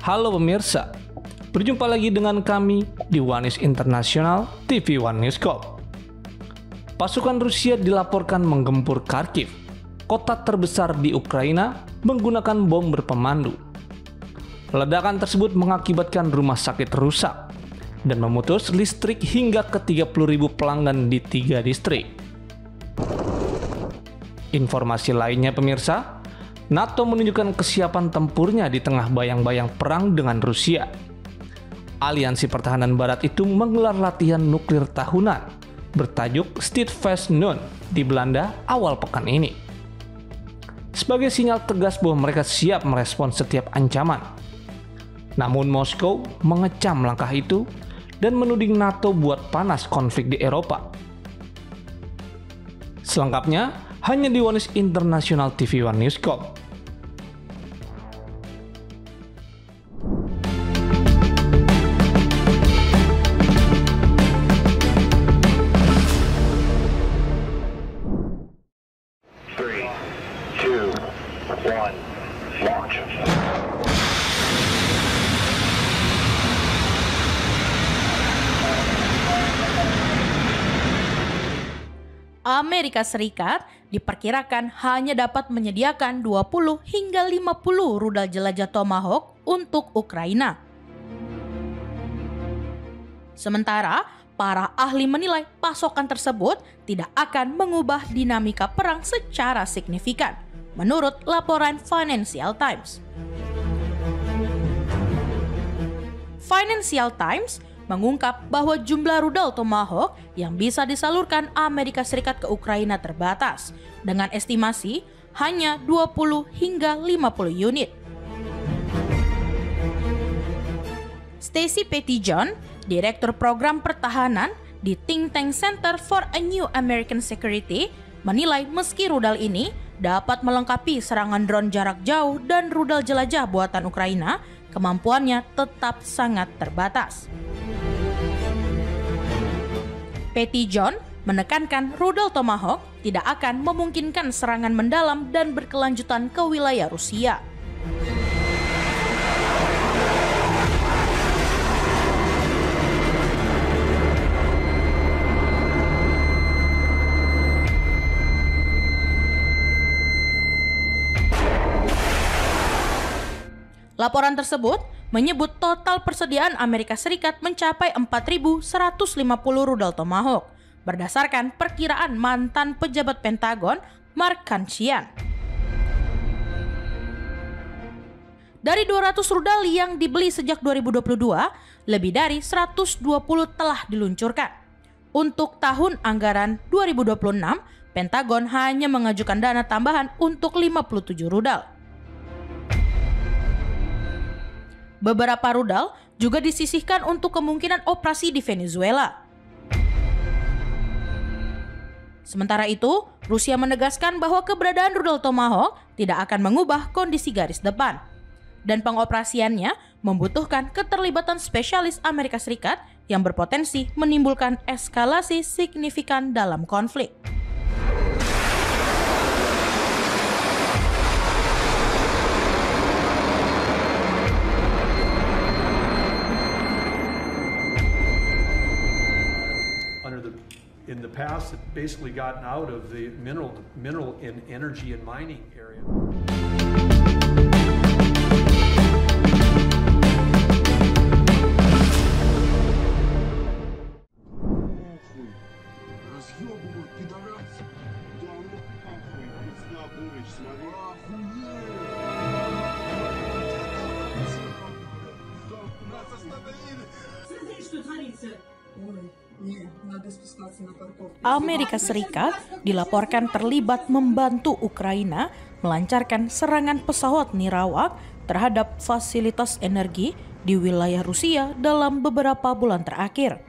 Halo pemirsa, berjumpa lagi dengan kami di One News International TV One News Corp. Pasukan Rusia dilaporkan menggempur Kharkiv, kota terbesar di Ukraina, menggunakan bom berpemandu. Ledakan tersebut mengakibatkan rumah sakit rusak dan memutus listrik hingga ke 30.000 pelanggan di 3 distrik. Informasi lainnya pemirsa, NATO menunjukkan kesiapan tempurnya di tengah bayang-bayang perang dengan Rusia. Aliansi Pertahanan Barat itu menggelar latihan nuklir tahunan bertajuk Steadfast Noon di Belanda awal pekan ini. Sebagai sinyal tegas bahwa mereka siap merespon setiap ancaman. Namun Moskow mengecam langkah itu dan menuding NATO buat panas konflik di Eropa. Selengkapnya hanya di One News International TV One News Corp. Amerika Serikat diperkirakan hanya dapat menyediakan 20 hingga 50 rudal jelajah Tomahawk untuk Ukraina. Sementara, para ahli menilai pasokan tersebut tidak akan mengubah dinamika perang secara signifikan, menurut laporan Financial Times. Financial Times mengungkap bahwa jumlah rudal Tomahawk yang bisa disalurkan Amerika Serikat ke Ukraina terbatas, dengan estimasi hanya 20 hingga 50 unit. Stacy Pettyjohn, Direktur Program Pertahanan di Think Tank Center for a New American Security, menilai meski rudal ini dapat melengkapi serangan drone jarak jauh dan rudal jelajah buatan Ukraina, kemampuannya tetap sangat terbatas. Pettyjohn menekankan rudal Tomahawk tidak akan memungkinkan serangan mendalam dan berkelanjutan ke wilayah Rusia. Laporan tersebut menyebut total persediaan Amerika Serikat mencapai 4.150 rudal Tomahawk, berdasarkan perkiraan mantan pejabat Pentagon Mark Kanshian. Dari 200 rudal yang dibeli sejak 2022, lebih dari 120 telah diluncurkan. Untuk tahun anggaran 2026, Pentagon hanya mengajukan dana tambahan untuk 57 rudal. Beberapa rudal juga disisihkan untuk kemungkinan operasi di Venezuela. Sementara itu, Rusia menegaskan bahwa keberadaan rudal Tomahawk tidak akan mengubah kondisi garis depan, dan pengoperasiannya membutuhkan keterlibatan spesialis Amerika Serikat yang berpotensi menimbulkan eskalasi signifikan dalam konflik. In the past, it basically gotten out of the mineral and energy and mining area. Amerika Serikat dilaporkan terlibat membantu Ukraina melancarkan serangan pesawat nirawak terhadap fasilitas energi di wilayah Rusia dalam beberapa bulan terakhir.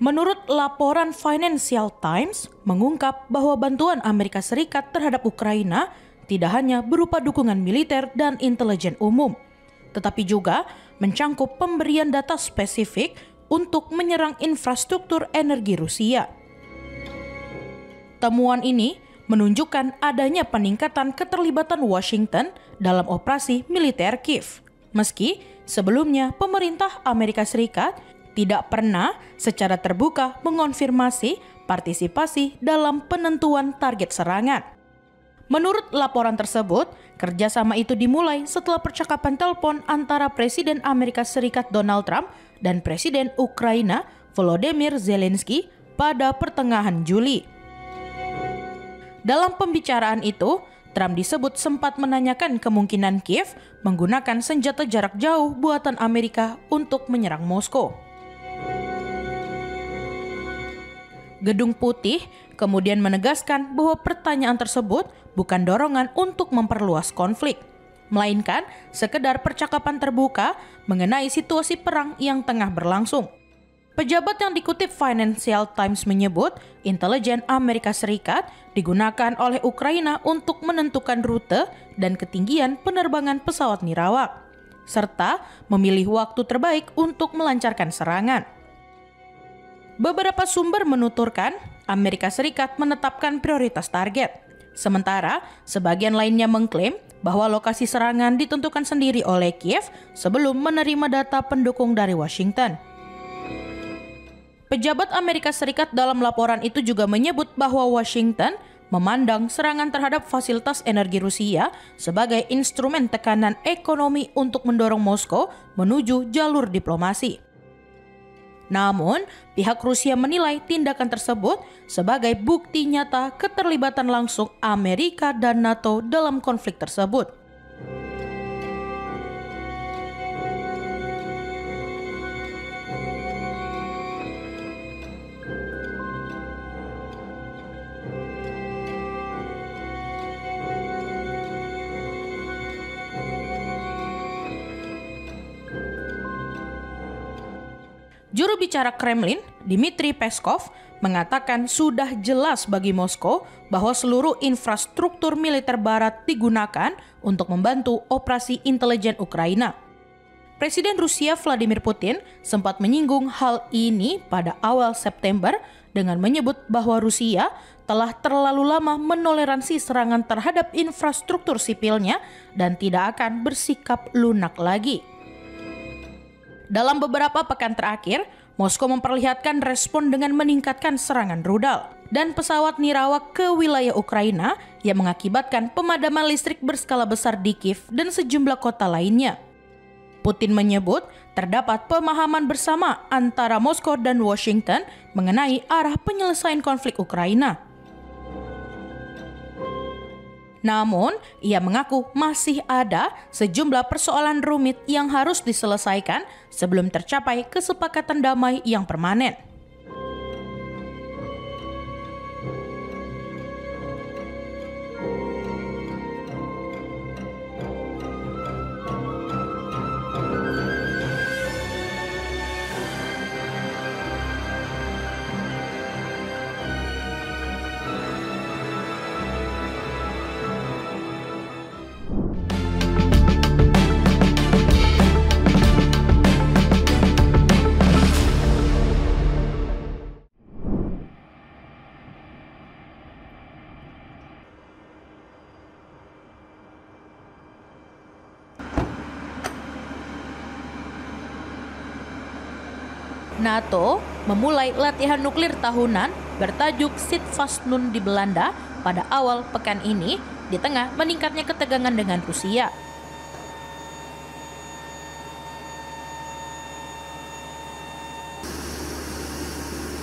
Menurut laporan Financial Times, mengungkap bahwa bantuan Amerika Serikat terhadap Ukraina tidak hanya berupa dukungan militer dan intelijen umum, tetapi juga mencangkup pemberian data spesifik untuk menyerang infrastruktur energi Rusia. Temuan ini menunjukkan adanya peningkatan keterlibatan Washington dalam operasi militer Kiev, Meski sebelumnya pemerintah Amerika Serikat tidak pernah secara terbuka mengonfirmasi partisipasi dalam penentuan target serangan. Menurut laporan tersebut, kerjasama itu dimulai setelah percakapan telepon antara Presiden Amerika Serikat Donald Trump dan Presiden Ukraina Volodymyr Zelensky pada pertengahan Juli. Dalam pembicaraan itu, Trump disebut sempat menanyakan kemungkinan Kiev menggunakan senjata jarak jauh buatan Amerika untuk menyerang Moskow. Gedung Putih kemudian menegaskan bahwa pertanyaan tersebut bukan dorongan untuk memperluas konflik, melainkan sekedar percakapan terbuka mengenai situasi perang yang tengah berlangsung. Pejabat yang dikutip Financial Times menyebut intelijen Amerika Serikat digunakan oleh Ukraina untuk menentukan rute dan ketinggian penerbangan pesawat nirawak, serta memilih waktu terbaik untuk melancarkan serangan. Beberapa sumber menuturkan Amerika Serikat menetapkan prioritas target, sementara sebagian lainnya mengklaim bahwa lokasi serangan ditentukan sendiri oleh Kiev sebelum menerima data pendukung dari Washington. Pejabat Amerika Serikat dalam laporan itu juga menyebut bahwa Washington memandang serangan terhadap fasilitas energi Rusia sebagai instrumen tekanan ekonomi untuk mendorong Moskow menuju jalur diplomasi. Namun, pihak Rusia menilai tindakan tersebut sebagai bukti nyata keterlibatan langsung Amerika dan NATO dalam konflik tersebut. Juru bicara Kremlin, Dmitry Peskov, mengatakan sudah jelas bagi Moskow bahwa seluruh infrastruktur militer Barat digunakan untuk membantu operasi intelijen Ukraina. Presiden Rusia Vladimir Putin sempat menyinggung hal ini pada awal September dengan menyebut bahwa Rusia telah terlalu lama menoleransi serangan terhadap infrastruktur sipilnya dan tidak akan bersikap lunak lagi. Dalam beberapa pekan terakhir, Moskow memperlihatkan respon dengan meningkatkan serangan rudal dan pesawat nirawak ke wilayah Ukraina yang mengakibatkan pemadaman listrik berskala besar di Kiev dan sejumlah kota lainnya. Putin menyebut terdapat pemahaman bersama antara Moskow dan Washington mengenai arah penyelesaian konflik Ukraina. Namun, ia mengaku masih ada sejumlah persoalan rumit yang harus diselesaikan sebelum tercapai kesepakatan damai yang permanen. NATO memulai latihan nuklir tahunan bertajuk Sitfastnun di Belanda pada awal pekan ini di tengah meningkatnya ketegangan dengan Rusia.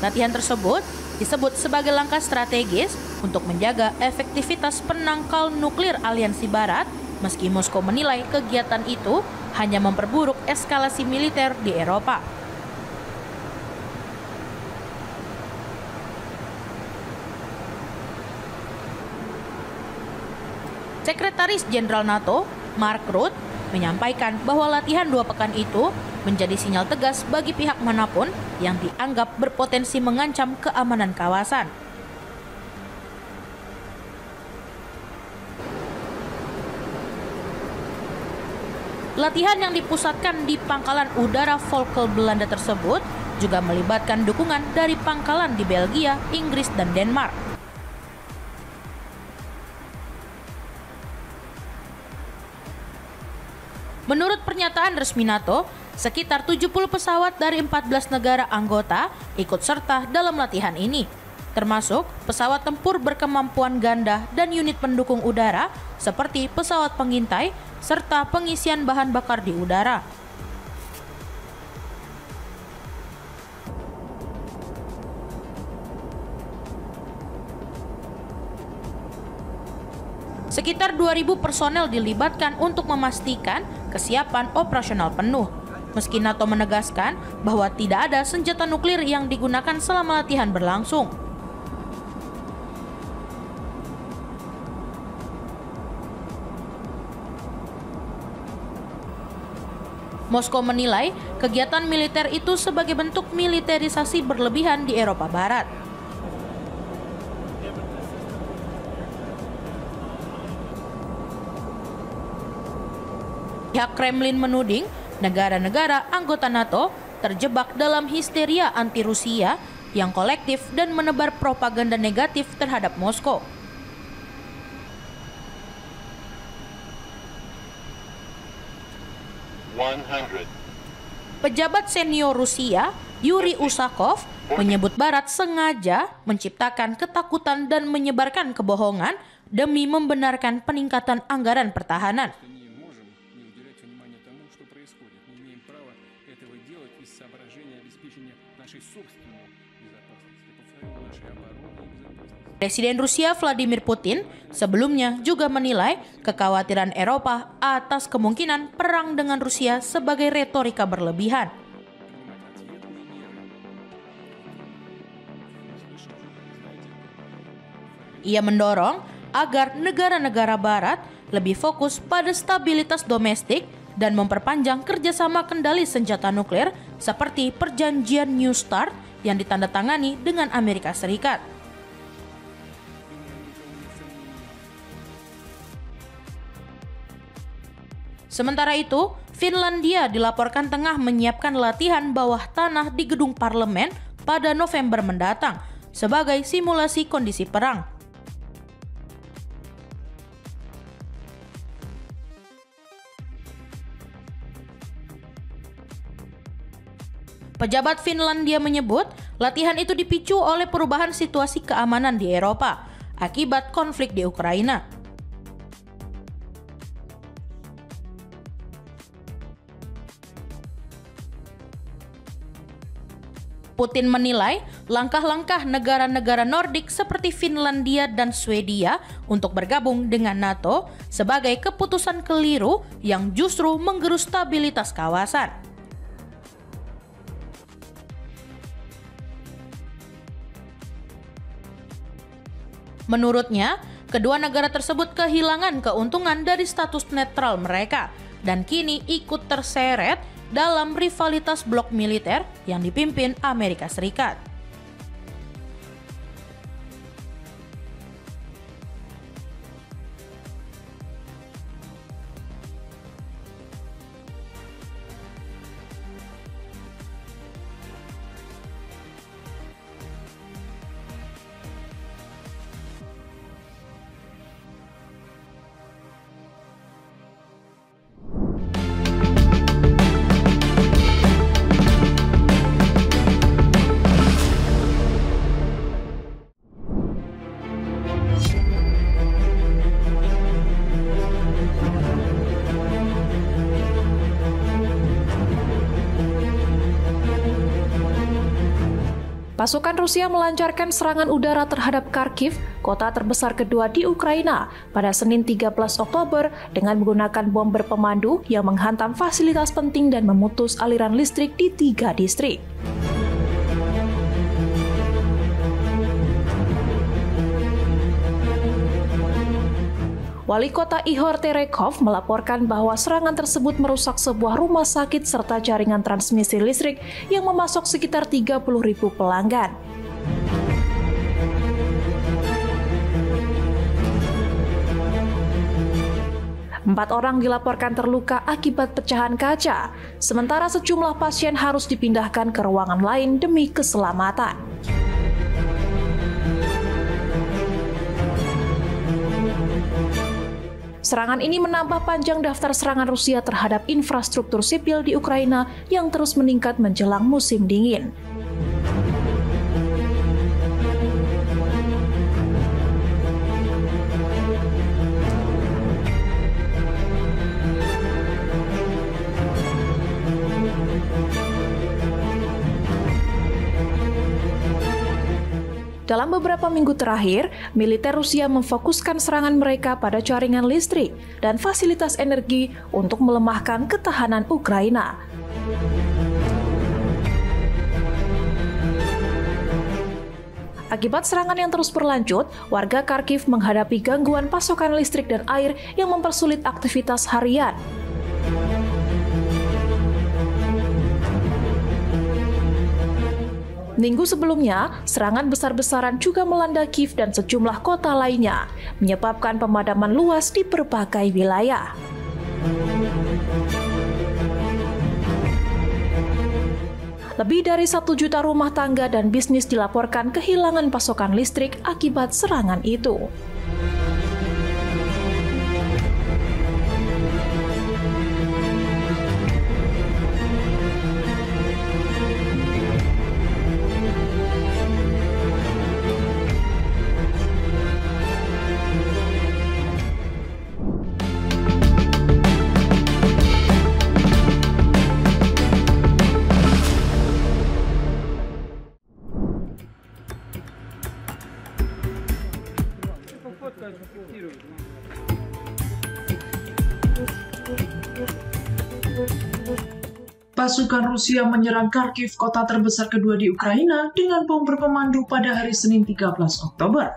Latihan tersebut disebut sebagai langkah strategis untuk menjaga efektivitas penangkal nuklir aliansi Barat, meski Moskow menilai kegiatan itu hanya memperburuk eskalasi militer di Eropa. Sekretaris Jenderal NATO, Mark Rutte, menyampaikan bahwa latihan 2 pekan itu menjadi sinyal tegas bagi pihak manapun yang dianggap berpotensi mengancam keamanan kawasan. Latihan yang dipusatkan di pangkalan udara Volkel Belanda tersebut juga melibatkan dukungan dari pangkalan di Belgia, Inggris, dan Denmark. Menurut pernyataan resmi NATO, sekitar 70 pesawat dari 14 negara anggota ikut serta dalam latihan ini, termasuk pesawat tempur berkemampuan ganda dan unit pendukung udara seperti pesawat pengintai serta pengisian bahan bakar di udara. Sekitar 2.000 personel dilibatkan untuk memastikan kesiapan operasional penuh. Meski NATO menegaskan bahwa tidak ada senjata nuklir yang digunakan selama latihan berlangsung. Moskow menilai kegiatan militer itu sebagai bentuk militerisasi berlebihan di Eropa Barat. Pihak Kremlin menuding negara-negara anggota NATO terjebak dalam histeria anti-Rusia yang kolektif dan menebar propaganda negatif terhadap Moskow. Pejabat senior Rusia, Yuri Usakov, menyebut Barat sengaja menciptakan ketakutan dan menyebarkan kebohongan demi membenarkan peningkatan anggaran pertahanan. Presiden Rusia Vladimir Putin sebelumnya juga menilai kekhawatiran Eropa atas kemungkinan perang dengan Rusia sebagai retorika berlebihan. Ia mendorong agar negara-negara Barat lebih fokus pada stabilitas domestik dan memperpanjang kerjasama kendali senjata nuklir seperti perjanjian New START yang ditandatangani dengan Amerika Serikat. Sementara itu, Finlandia dilaporkan tengah menyiapkan latihan bawah tanah di gedung parlemen pada November mendatang sebagai simulasi kondisi perang. Pejabat Finlandia menyebut latihan itu dipicu oleh perubahan situasi keamanan di Eropa akibat konflik di Ukraina. Putin menilai langkah-langkah negara-negara Nordik seperti Finlandia dan Swedia untuk bergabung dengan NATO sebagai keputusan keliru yang justru menggerus stabilitas kawasan. Menurutnya, kedua negara tersebut kehilangan keuntungan dari status netral mereka dan kini ikut terseret dalam rivalitas blok militer yang dipimpin Amerika Serikat. Pasukan Rusia melancarkan serangan udara terhadap Kharkiv, kota terbesar kedua di Ukraina, pada Senin 13 Oktober dengan menggunakan bom berpemandu yang menghantam fasilitas penting dan memutus aliran listrik di 3 distrik. Wali kota Ihor Terekov melaporkan bahwa serangan tersebut merusak sebuah rumah sakit serta jaringan transmisi listrik yang memasok sekitar 30.000 pelanggan. Empat orang dilaporkan terluka akibat pecahan kaca, sementara sejumlah pasien harus dipindahkan ke ruangan lain demi keselamatan. Serangan ini menambah panjang daftar serangan Rusia terhadap infrastruktur sipil di Ukraina yang terus meningkat menjelang musim dingin. Dalam beberapa minggu terakhir, militer Rusia memfokuskan serangan mereka pada jaringan listrik dan fasilitas energi untuk melemahkan ketahanan Ukraina. Akibat serangan yang terus berlanjut, warga Kharkiv menghadapi gangguan pasokan listrik dan air yang mempersulit aktivitas harian. Minggu sebelumnya, serangan besar-besaran juga melanda Kiev dan sejumlah kota lainnya, menyebabkan pemadaman luas di berbagai wilayah. Lebih dari 1 juta rumah tangga dan bisnis dilaporkan kehilangan pasokan listrik akibat serangan itu. Pasukan Rusia menyerang Kharkiv, kota terbesar kedua di Ukraina, dengan bom berpemandu pada hari Senin 13 Oktober.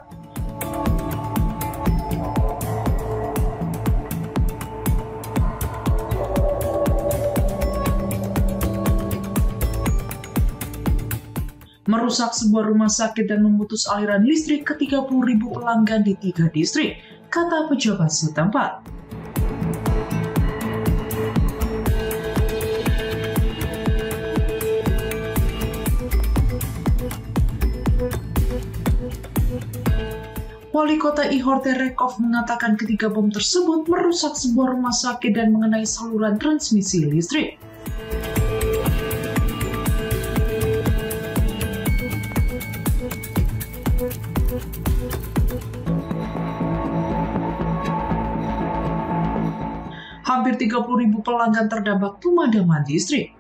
Merusak sebuah rumah sakit dan memutus aliran listrik ke 30.000 pelanggan di 3 distrik, kata pejabat setempat. Wali kota Ihor Terekov mengatakan ketiga bom tersebut merusak sebuah rumah sakit dan mengenai saluran transmisi listrik. Hampir 30.000 pelanggan terdampak pemadaman listrik.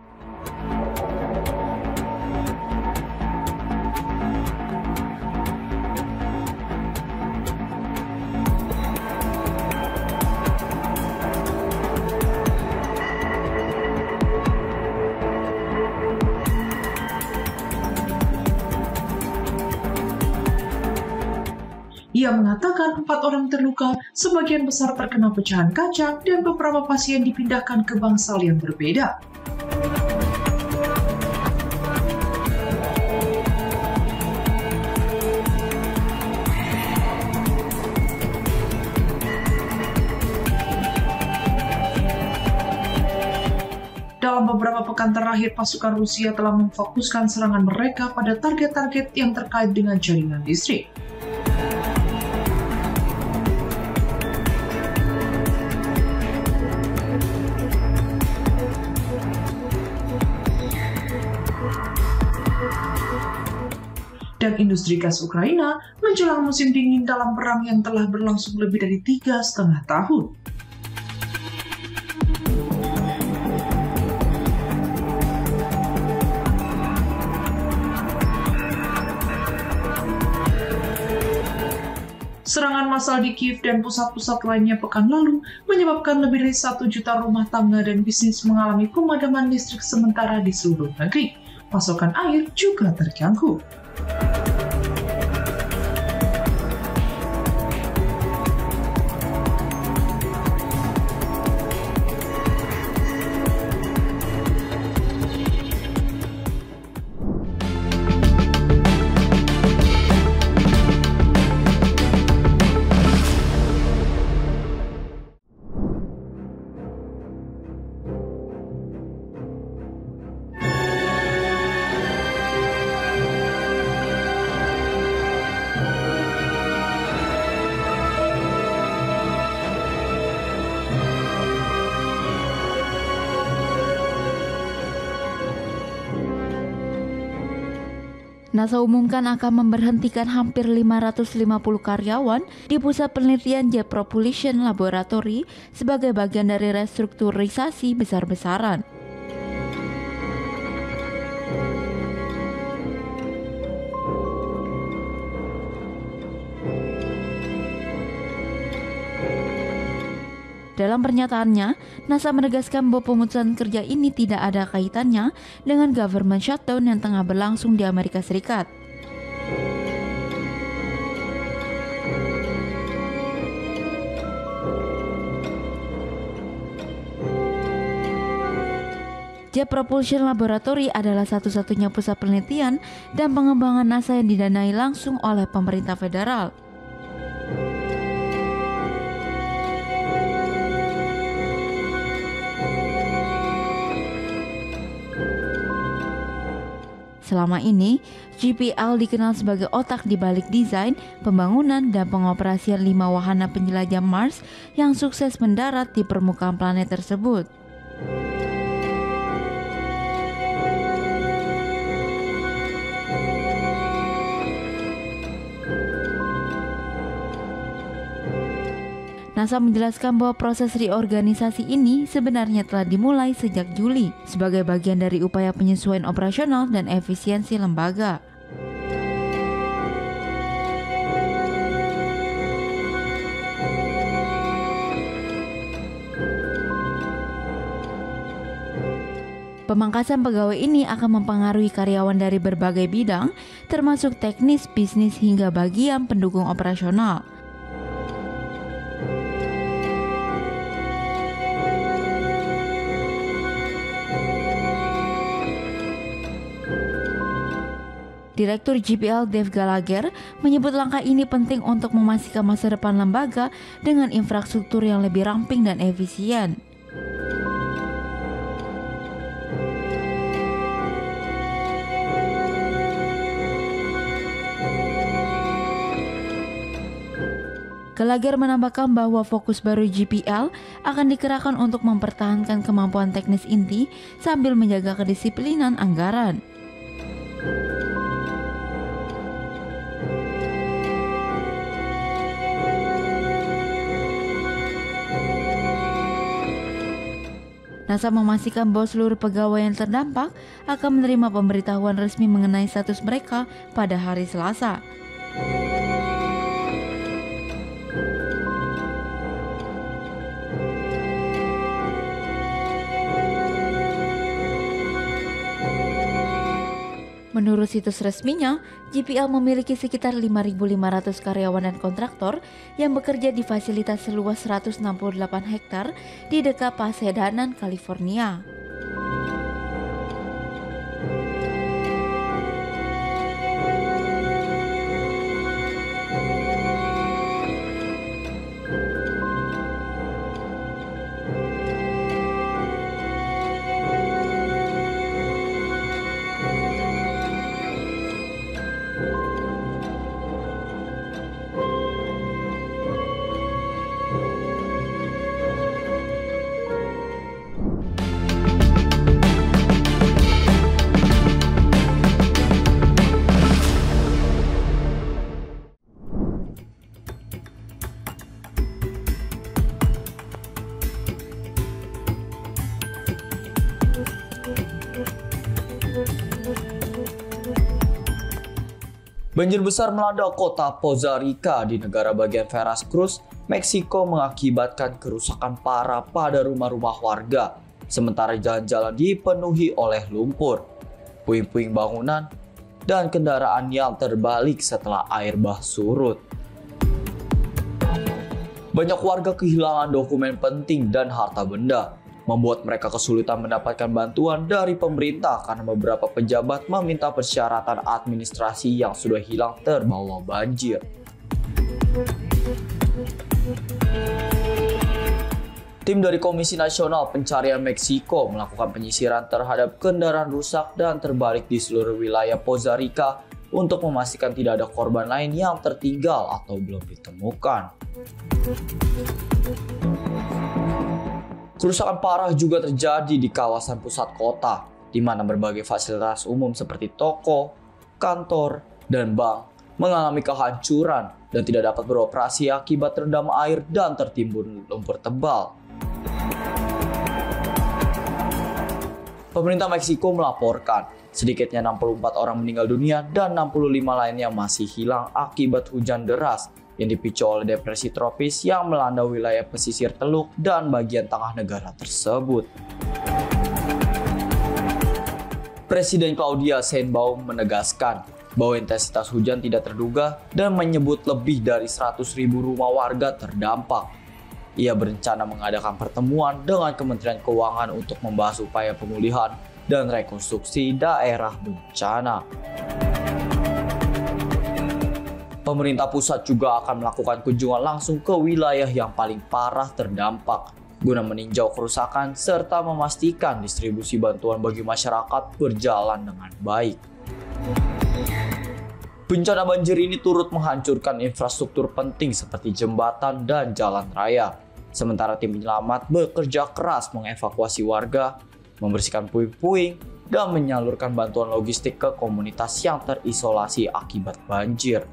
Ia mengatakan 4 orang terluka, sebagian besar terkena pecahan kaca, dan beberapa pasien dipindahkan ke bangsal yang berbeda. Dalam beberapa pekan terakhir, pasukan Rusia telah memfokuskan serangan mereka pada target-target yang terkait dengan jaringan listrik. Dan industri gas Ukraina menjelang musim dingin dalam perang yang telah berlangsung lebih dari 3,5 tahun. Serangan massal di Kiev dan pusat-pusat lainnya pekan lalu menyebabkan lebih dari 1 juta rumah tangga dan bisnis mengalami pemadaman listrik sementara di seluruh negeri. Pasokan air juga terganggu. NASA umumkan akan memberhentikan hampir 550 karyawan di Pusat Penelitian Jet Propulsion Laboratory sebagai bagian dari restrukturisasi besar-besaran. Dalam pernyataannya, NASA menegaskan bahwa pemutusan kerja ini tidak ada kaitannya dengan government shutdown yang tengah berlangsung di Amerika Serikat. Jet Propulsion Laboratory adalah satu-satunya pusat penelitian dan pengembangan NASA yang didanai langsung oleh pemerintah federal. Selama ini, JPL dikenal sebagai otak di balik desain, pembangunan, dan pengoperasian 5 wahana penjelajah Mars yang sukses mendarat di permukaan planet tersebut. NASA menjelaskan bahwa proses reorganisasi ini sebenarnya telah dimulai sejak Juli sebagai bagian dari upaya penyesuaian operasional dan efisiensi lembaga. Pemangkasan pegawai ini akan mempengaruhi karyawan dari berbagai bidang, termasuk teknis, bisnis, hingga bagian pendukung operasional. Direktur JPL Dave Gallagher menyebut langkah ini penting untuk memastikan masa depan lembaga dengan infrastruktur yang lebih ramping dan efisien. Gallagher menambahkan bahwa fokus baru JPL akan dikerahkan untuk mempertahankan kemampuan teknis inti sambil menjaga kedisiplinan anggaran. NASA memastikan bahwa seluruh pegawai yang terdampak akan menerima pemberitahuan resmi mengenai status mereka pada hari Selasa. Menurut situs resminya, JPL memiliki sekitar 5.500 karyawan dan kontraktor yang bekerja di fasilitas seluas 168 hektar di dekat Pasadena, California. Banjir besar melanda kota Poza Rica di negara bagian Veracruz, Meksiko mengakibatkan kerusakan parah pada rumah-rumah warga, sementara jalan-jalan dipenuhi oleh lumpur, puing-puing bangunan, dan kendaraan yang terbalik setelah air bah surut. Banyak warga kehilangan dokumen penting dan harta benda, membuat mereka kesulitan mendapatkan bantuan dari pemerintah karena beberapa pejabat meminta persyaratan administrasi yang sudah hilang terbawa banjir. Tim dari Komisi Nasional Pencarian Meksiko melakukan penyisiran terhadap kendaraan rusak dan terbalik di seluruh wilayah Poza Rica untuk memastikan tidak ada korban lain yang tertinggal atau belum ditemukan. Kerusakan parah juga terjadi di kawasan pusat kota, di mana berbagai fasilitas umum seperti toko, kantor, dan bank mengalami kehancuran dan tidak dapat beroperasi akibat terendam air dan tertimbun lumpur tebal. Pemerintah Meksiko melaporkan sedikitnya 64 orang meninggal dunia dan 65 lainnya masih hilang akibat hujan deras yang dipicu oleh depresi tropis yang melanda wilayah pesisir Teluk dan bagian tengah negara tersebut. Presiden Claudia Sheinbaum menegaskan bahwa intensitas hujan tidak terduga dan menyebut lebih dari 100.000 rumah warga terdampak. Ia berencana mengadakan pertemuan dengan Kementerian Keuangan untuk membahas upaya pemulihan dan rekonstruksi daerah bencana. Pemerintah pusat juga akan melakukan kunjungan langsung ke wilayah yang paling parah terdampak guna meninjau kerusakan serta memastikan distribusi bantuan bagi masyarakat berjalan dengan baik. Bencana banjir ini turut menghancurkan infrastruktur penting seperti jembatan dan jalan raya. Sementara tim penyelamat bekerja keras mengevakuasi warga, membersihkan puing-puing, dan menyalurkan bantuan logistik ke komunitas yang terisolasi akibat banjir.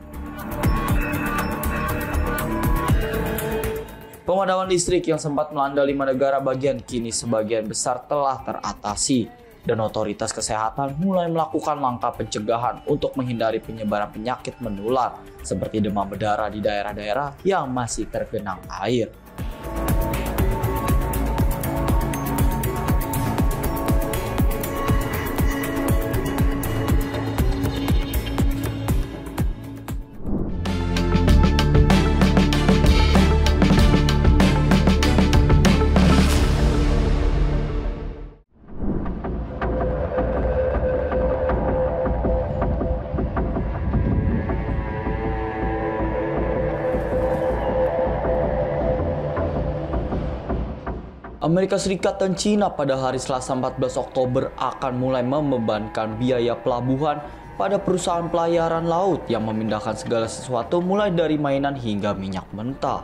Pemadaman listrik yang sempat melanda 5 negara bagian kini sebagian besar telah teratasi dan otoritas kesehatan mulai melakukan langkah pencegahan untuk menghindari penyebaran penyakit menular seperti demam berdarah di daerah-daerah yang masih tergenang air. Amerika Serikat dan Cina pada hari Selasa 14 Oktober akan mulai membebankan biaya pelabuhan pada perusahaan pelayaran laut yang memindahkan segala sesuatu mulai dari mainan hingga minyak mentah.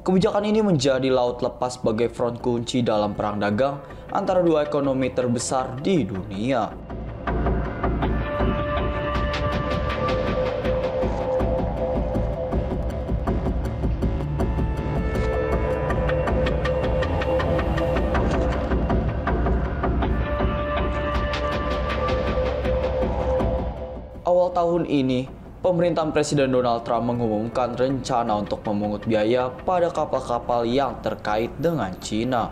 Kebijakan ini menjadi laut lepas sebagai front kunci dalam perang dagang antara dua ekonomi terbesar di dunia. Awal tahun ini, pemerintahan Presiden Donald Trump mengumumkan rencana untuk memungut biaya pada kapal-kapal yang terkait dengan Cina.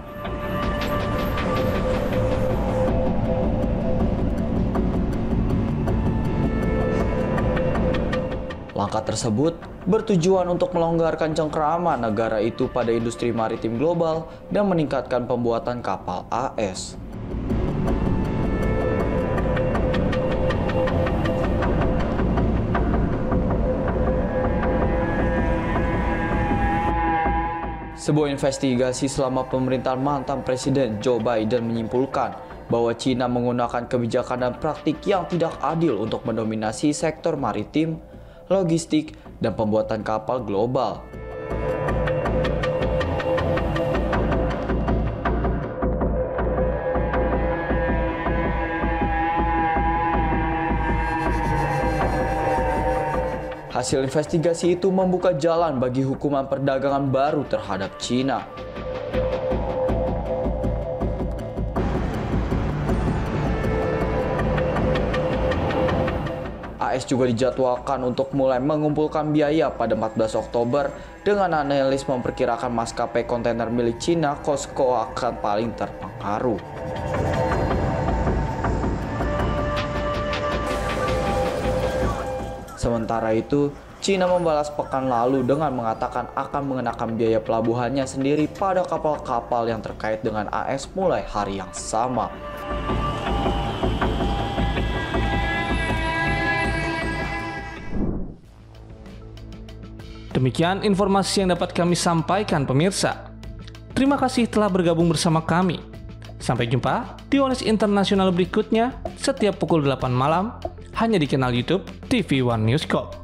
Langkah tersebut bertujuan untuk melonggarkan cengkraman negara itu pada industri maritim global dan meningkatkan pembuatan kapal AS. Sebuah investigasi selama pemerintahan mantan Presiden Joe Biden menyimpulkan bahwa Cina menggunakan kebijakan dan praktik yang tidak adil untuk mendominasi sektor maritim, logistik, dan pembuatan kapal global. Hasil investigasi itu membuka jalan bagi hukuman perdagangan baru terhadap Cina. AS juga dijadwalkan untuk mulai mengumpulkan biaya pada 14 Oktober dengan analis memperkirakan maskapai kontainer milik Cina COSCO akan paling terpengaruh. Sementara itu, Cina membalas pekan lalu dengan mengatakan akan mengenakan biaya pelabuhannya sendiri pada kapal-kapal yang terkait dengan AS mulai hari yang sama. Demikian informasi yang dapat kami sampaikan pemirsa. Terima kasih telah bergabung bersama kami. Sampai jumpa di Onus Internasional berikutnya setiap pukul 8 malam hanya di kanal YouTube TV One News Corp.